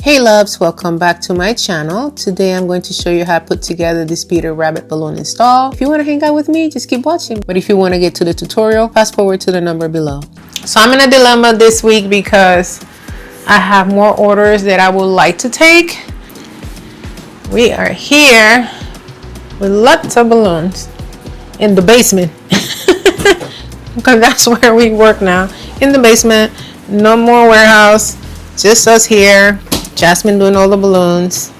Hey loves, welcome back to my channel. Today I'm going to show you how to put together this Peter Rabbit balloon install. If you want to hang out with me, just keep watching. But if you want to get to the tutorial, fast forward to the number below. So I'm in a dilemma this week because I have more orders that I would like to take. We are here with lots of balloons in the basement. Because that's where we work now, in the basement. No more warehouse, just us here. Jasmine doing all the balloons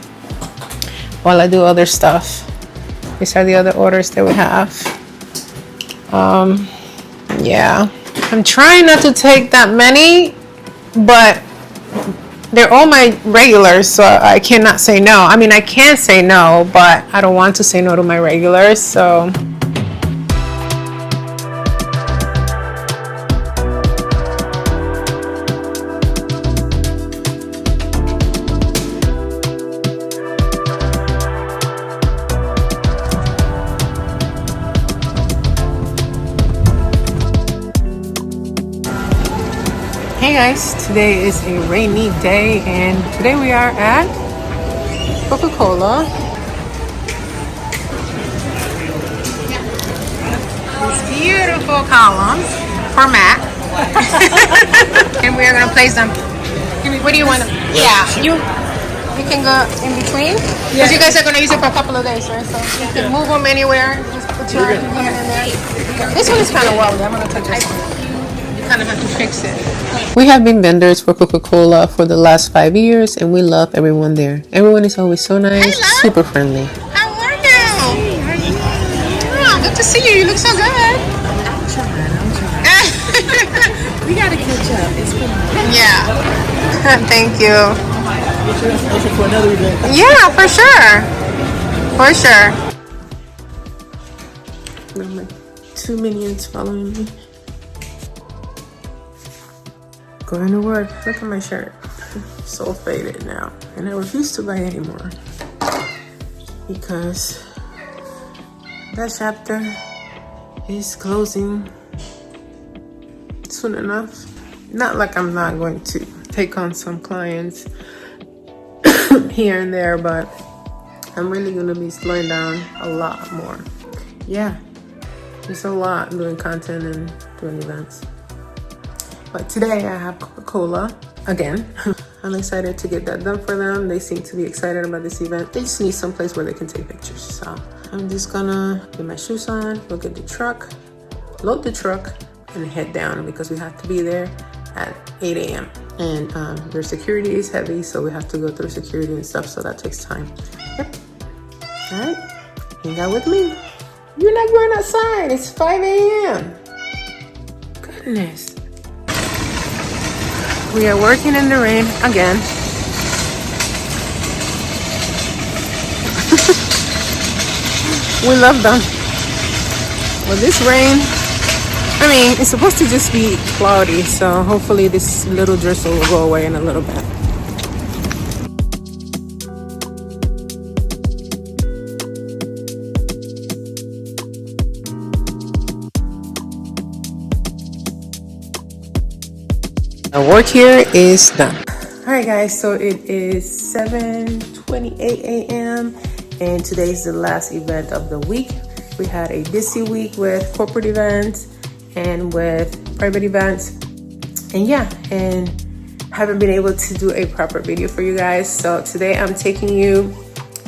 while I do other stuff. These are the other orders that we have. Yeah, I'm trying not to take that many, but they're all my regulars, so I cannot say no. I mean, I can say no, but I don't want to say no to my regulars, so. Hey guys, today is a rainy day and today we are at Coca-Cola. These beautiful columns for Matt. And we are going to place them. What do you want? Yeah, you can go in between. Because you guys are going to use it for a couple of days, right? So you can move them anywhere. Just put your hand in there. This one is kind of wobbly. I'm going to touch this one. Kind of have to fix it. We have been vendors for Coca-Cola for the last 5 years and we love everyone there. Everyone is always so nice, super friendly. How are you? Oh, good to see you. You look so good. I'm trying. We gotta catch up. It's been Yeah. Thank you. for another event. Yeah, for sure. For sure. My 2 minions following me. Going to work. Look at my shirt. So faded now. And I refuse to buy anymore. Because that chapter is closing soon enough. Not like I'm not going to take on some clients here and there, but I'm really going to be slowing down a lot more. Yeah. There's a lot doing content and doing events. But today I have Coca-Cola again. I'm excited to get that done for them. They seem to be excited about this event. They just need some place where they can take pictures. So I'm just gonna get my shoes on, look at the truck, load the truck, and head down because we have to be there at 8 a.m. And their security is heavy, so we have to go through security and stuff, so that takes time. Yep. All right, hang out with me. You're not going outside, it's 5 a.m. Goodness. We are working in the rain again. We love them. Well, this rain, I mean, it's supposed to just be cloudy, so hopefully this little drizzle will go away in a little bit. Our work here is done. All right, guys, so it is 7:28 a.m. and today is the last event of the week. We had a busy week with corporate events and with private events. And yeah, and haven't been able to do a proper video for you guys. So today I'm taking you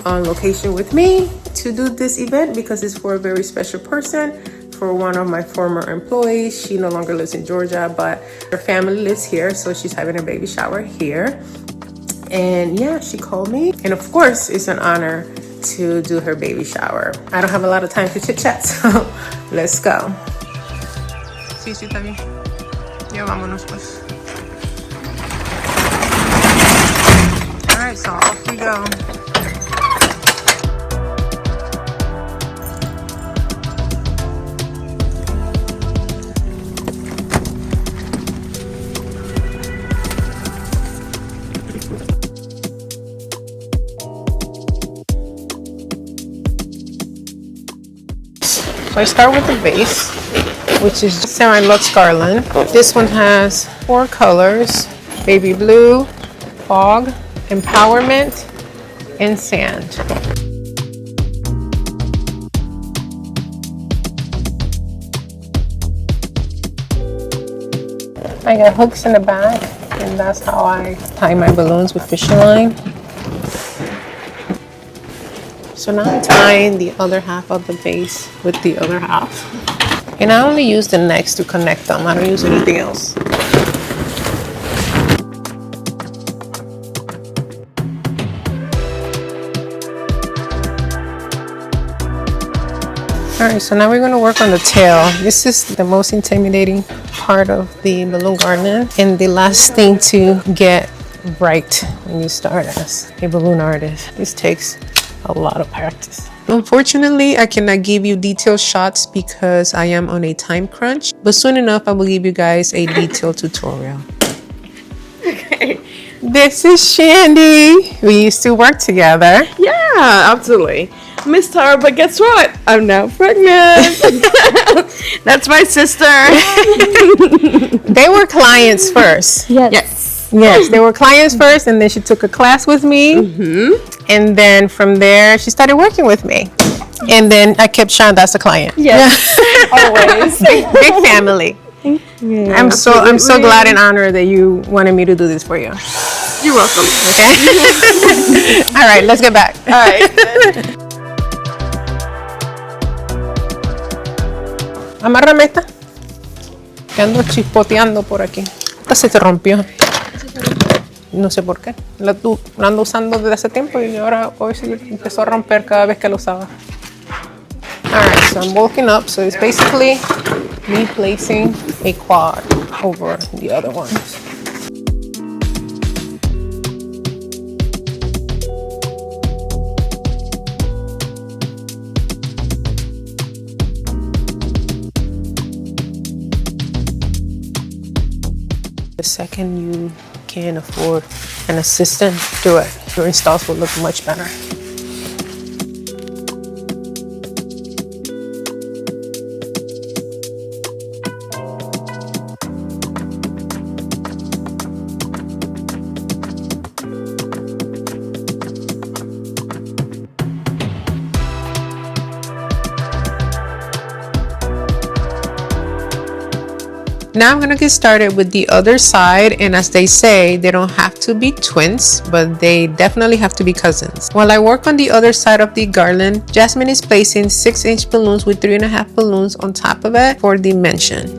on location with me to do this event because it's for a very special person. For one of my former employees. She no longer lives in Georgia, but her family lives here, so she's having her baby shower here. And yeah, she called me, and of course it's an honor to do her baby shower. I don't have a lot of time to chit chat, so let's go. Sí, sí, está bien. Ya vámonos pues. All right, so off we go. So I start with the base, which is Semi-Luxe Garland. This one has 4 colors: baby blue, fog, empowerment, and sand. I got hooks in the back, and that's how I tie my balloons with fishing line. So now I'm tying the other half of the base with the other half. And I only use the necks to connect them. I don't use anything else. Alright, so now we're going to work on the tail. This is the most intimidating part of the balloon garden and the last thing to get right when you start as a balloon artist. This takes a lot of practice. Unfortunately, I cannot give you detailed shots because I am on a time crunch, but soon enough I will give you guys a detailed tutorial. Okay. This is Shandy. We used to work together. Yeah, absolutely. Miss Tara, but guess what? I'm now pregnant. That's my sister. They were clients first. Yes, they were clients first, and then she took a class with me. And then from there, she started working with me. And then I kept Shonda as a client. Yes, always. Big family. Yeah, I'm so glad and honored that you wanted me to do this for you. You're welcome. Okay. All right, let's get back. All right. Amárrame esta. Que ando chispoteando por aquí. Esta se te rompió. No sé por qué. La ando usando desde hace tiempo y ahora hoy se empezó a romper cada vez que la usaba. Alright, so I'm walking up. So it's basically me placing a quad over the other ones. The second you can afford an assistant, do it. Your installs will look much better. Now I'm gonna get started with the other side, and as they say, they don't have to be twins, but they definitely have to be cousins. While I work on the other side of the garland, Jasmine is placing 6-inch balloons with 3.5 balloons on top of it for dimension.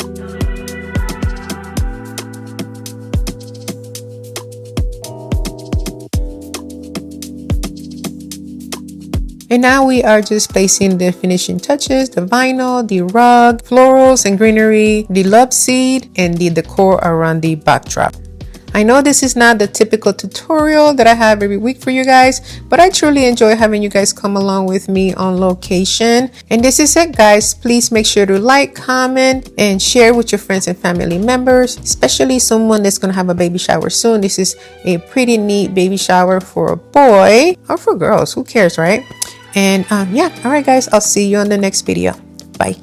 And now we are just placing the finishing touches, the vinyl, the rug, florals and greenery, the love seed, and the decor around the backdrop. I know this is not the typical tutorial that I have every week for you guys, but I truly enjoy having you guys come along with me on location. And this is it, guys. Please make sure to like, comment, and share with your friends and family members, especially someone that's going to have a baby shower soon. This is a pretty neat baby shower for a boy or for girls. Who cares, right? And yeah, all right, guys, I'll see you on the next video. Bye.